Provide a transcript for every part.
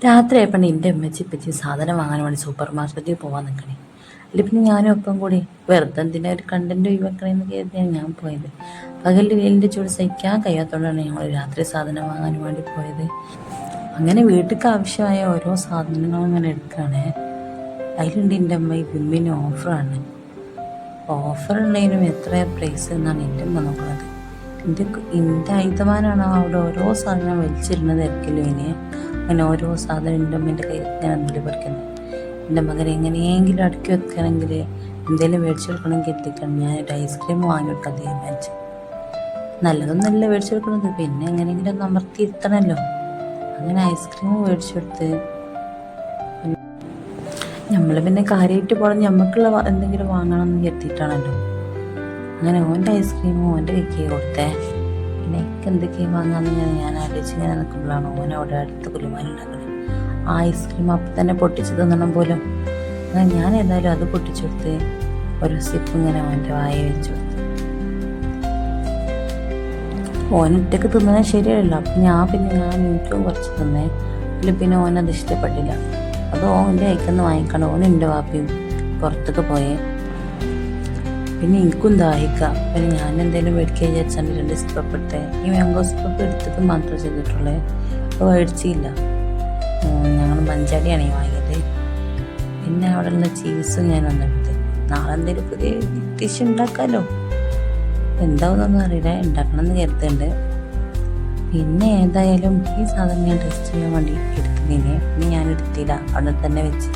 രാത്രിയായപ്പോൾ എൻ്റെ ഉമ്മച്ചി ഇപ്പച്ചി സാധനം വാങ്ങാൻ വേണ്ടി സൂപ്പർ മാർക്കറ്റിൽ പോകാൻ നിൽക്കണേ. അതിൽ പിന്നെ ഞാനും ഒപ്പം കൂടി വെറുതെ എന്തിനാ ഒരു കണ്ടന്റ് ഒഴിവാക്കണമെന്ന് കരുതിയാണ് ഞാൻ പോയത്. പകലിൽ വെയിലിൻ്റെ ചൂട് സഹിക്കാൻ കഴിയാത്തതുകൊണ്ടാണ് ഞങ്ങൾ രാത്രി സാധനം വാങ്ങാൻ വേണ്ടി പോയത്. അങ്ങനെ വീട്ടിലേക്ക് ആവശ്യമായ ഓരോ സാധനങ്ങളും അങ്ങനെ എടുക്കുകയാണ്. അതിലുണ്ട് എൻ്റെ അമ്മ ഈ വിമ്മിന് ഓഫറാണ്. ഓഫർ ഉള്ളതിനും എത്ര പ്രൈസ് എന്നാണ് എൻ്റെ അമ്മ നോക്കുന്നത്. എൻ്റെ അയിതമാനാണ് അവിടെ ഓരോ സാധനം വലിച്ചിരുന്നത് തിരക്കില്ല. അങ്ങനെ ഓരോ സാധനം എൻ്റെ അമ്മേൻ്റെ കയ്യിൽ ഞാൻ എന്തെങ്കിലും പഠിക്കുന്നത്. എൻ്റെ മകനെ എങ്ങനെയെങ്കിലും അടുക്കി വെക്കണമെങ്കിൽ എന്തെങ്കിലും മേടിച്ചു കൊടുക്കണമെങ്കിൽ എത്തിക്കണം. ഞാനൊരു ഐസ്ക്രീം വാങ്ങിയെടുക്കാൻ തീരുമാനിച്ചു. നല്ലതൊന്നല്ല മേടിച്ചു കൊടുക്കുന്നത്, പിന്നെ എങ്ങനെയെങ്കിലും ഒന്ന് അമർത്തിയിരുത്തണമല്ലോ. അങ്ങനെ ഐസ്ക്രീം മേടിച്ചു കൊടുത്ത് നമ്മൾ പിന്നെ കാര്യമായിട്ട് പോകണം, നമുക്കുള്ള എന്തെങ്കിലും വാങ്ങണം എന്ന് കരുതിയിട്ടാണല്ലോ. അങ്ങനെ ഓൻ്റെ ഐസ്ക്രീമും ഓൻ്റെ കൈക്ക് കൊടുത്തേ. പിന്നെ എനിക്ക് എന്തൊക്കെയാണ് വാങ്ങാമെന്ന് ഞാൻ ആലോചിച്ച് ഇങ്ങനെ നിൽക്കുമ്പോഴാണ് ഓൻ അവിടെ അടുത്ത് കുലുമാനുണ്ടാക്കുന്നത്. ആ ഐസ്ക്രീം അപ്പം തന്നെ പൊട്ടിച്ച് തിന്നണം പോലും. അങ്ങനെ ഞാൻ ഏതായാലും അത് പൊട്ടിച്ചു കൊടുത്ത് ഒരു സിപ്പ് ഇങ്ങനെ ഓൻ്റെ വായ വെച്ചു കൊടുത്തു. ഓനൊറ്റക്ക് തിന്നണേ ശരിയല്ല. അപ്പം ഞാൻ എനിക്കും കുറച്ച് തിന്നേ. അതിൽ പിന്നെ ഓനത് ഇഷ്ടപ്പെട്ടില്ല. അത് ഓൻ്റെ കൈക്കൊന്ന് വാങ്ങിക്കണം. ഓൻ എൻ്റെ വാപ്പയും പുറത്തൊക്കെ പോയേ. പിന്നെ എനിക്കും ദാഹിക്കാം. പിന്നെ ഞാൻ എന്തെങ്കിലും മേടിക്കുക വിചാരിച്ചാൽ 2 സിപ്പപ്പ് എടുത്തേ. ഈ മാംഗോ സിപ്പപ്പ് എടുത്തത് മാത്രമേ ചെയ്തിട്ടുള്ളേ, അപ്പോൾ മേടിച്ചില്ല. ഞങ്ങൾ മഞ്ചാടിയാണ് ഈ വാങ്ങിയത്. പിന്നെ അവിടെ ഉള്ള ചീസും ഞാനൊന്നെടുത്ത്. നാളെ എന്തെങ്കിലും പുതിയ ഡിഷ് ഉണ്ടാക്കാമല്ലോ, എന്താവുന്നൊന്നും അറിയില്ല, ഉണ്ടാക്കണമെന്ന് കരുതുന്നുണ്ട്. പിന്നെ ഏതായാലും ഈ സാധനം ഞാൻ ടെസ്റ്റ് ചെയ്യാൻ വേണ്ടി എടുത്തതിനെ പിന്നെ ഞാൻ എടുത്തില്ല, അവിടെ തന്നെ വെച്ച്.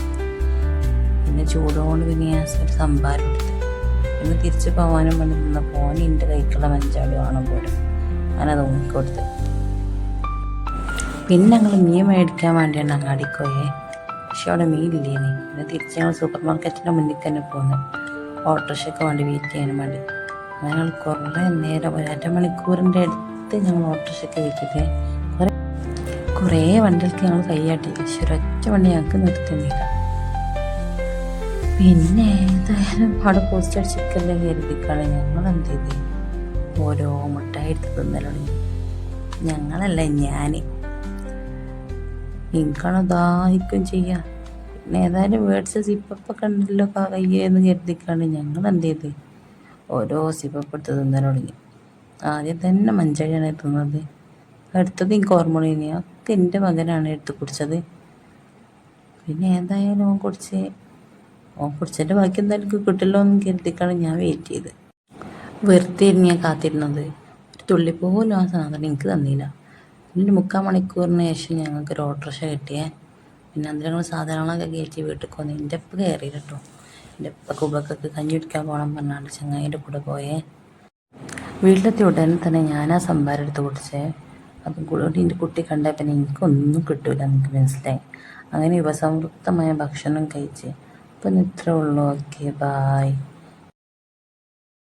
പിന്നെ ചൂടോണ്ട് പിന്നെ ഞാൻ ഒരു സംഭാരം എടുത്ത്. പിന്നെ തിരിച്ച് പോകാനും വേണ്ടി നിന്നപ്പോൾ ഓൻ എൻ്റെ കൈക്കുള്ള മഞ്ചാടി വേണം പോലും, അങ്ങനെ തോന്നിക്കൊടുത്ത്. പിന്നെ ഞങ്ങൾ മീൻ മേടിക്കാൻ വേണ്ടിയാണ് അങ്ങാടിക്ക് പോയേ. പക്ഷെ അവിടെ മീൻ ഇല്ലേനി. പിന്നെ തിരിച്ച് ഞങ്ങൾ സൂപ്പർ മാർക്കറ്റിൻ്റെ മുന്നിൽ തന്നെ പോകുന്നു, ഓട്ടോറിക്ഷയ്ക്ക് വേണ്ടി വെയിറ്റ് ചെയ്യാനും വേണ്ടി. അങ്ങനെ ഞങ്ങൾ കുറേ നേരം 1.5 മണിക്കൂറിൻ്റെ അടുത്ത് ഞങ്ങൾ ഓട്ടോറിക്ഷയ്ക്ക് വെച്ചിട്ട് കുറേ വണ്ടികൾക്ക് ഞങ്ങൾ കൈയാട്ടി. പക്ഷെ ഒരൊറ്റ വണ്ടി ഞങ്ങൾക്ക് നിർത്തുന്നില്ല. പിന്നെ ഏതായാലും അവിടെ പോസ്റ്റ് അടിച്ചിരിക്കല്ലേ കരുതിക്കാണ് ഞങ്ങൾ എന്ത് ചെയ്ത് ഓരോ മുട്ടായി എടുത്ത് തിന്നലാണ്. ഞങ്ങളല്ല, ഞാൻ. എനിക്കാണോ ദാഹിക്കും ചെയ്യാം. പിന്നെ ഏതായാലും വേർഡ്സ് സിപ്പപ്പൊക്കെ ഉണ്ടല്ലോ കയ്യെന്ന് കരുതിക്കാണ് ഞങ്ങൾ എന്ത് ചെയ്ത് ഓരോ സിപ്പപ്പ് എടുത്ത് തിന്നൽ തുടങ്ങി. ആദ്യം തന്നെ മഞ്ചാടിയാണ് തിന്നത്. അടുത്തത് എനിക്ക് ഓർമ്മ ഇനി ഒക്കെ എൻ്റെ മകനാണ് എടുത്ത് കുടിച്ചത്. പിന്നെ ഏതായാലും ഓൻ കുടിച്ചതിൻ്റെ ബാക്കി എന്തായാലും എനിക്ക് കിട്ടില്ലോ എന്ന് കരുതിക്കാണ് ഞാൻ വെയിറ്റ് ചെയ്ത്. വെറുതെ ഞാൻ കാത്തിരുന്നത്. ഒരു തുള്ളി പോലും ആ സാധനം എനിക്ക് തന്നില്ല. പിന്നെ 3/4 മണിക്കൂറിന് ശേഷം ഞങ്ങൾക്ക് ഒരു ഓട്ടോറിക്ഷ കിട്ടിയേ. പിന്നെ അതിൽ ഞങ്ങൾ സാധനങ്ങളൊക്കെ കയറ്റി വീട്ടിൽ വന്ന് എൻ്റെ ഉപ്പ കയറി കേട്ടോ. എൻ്റെ ഉപ്പക്ക് ഉപ്പക്കൊക്കെ കഞ്ഞി കുടിക്കാൻ പോകണം പറഞ്ഞാണ്ട് ചങ്ങായിൻ്റെ കൂടെ പോയേ. വീട്ടിലെത്തി ഉടനെ തന്നെ ഞാൻ ആ സംഭാരം എടുത്ത് കുടിച്ചേ. അതും കൂടി എൻ്റെ കുട്ടി കണ്ടാൽ പിന്നെ എനിക്കൊന്നും കിട്ടൂല, എനിക്ക് മനസ്സിലായി. അങ്ങനെ ഉപസമൃദ്ധമായ ഭക്ഷണം കഴിച്ച്. അപ്പം ഇത്രേ ഉള്ളൂ. Okay, bye.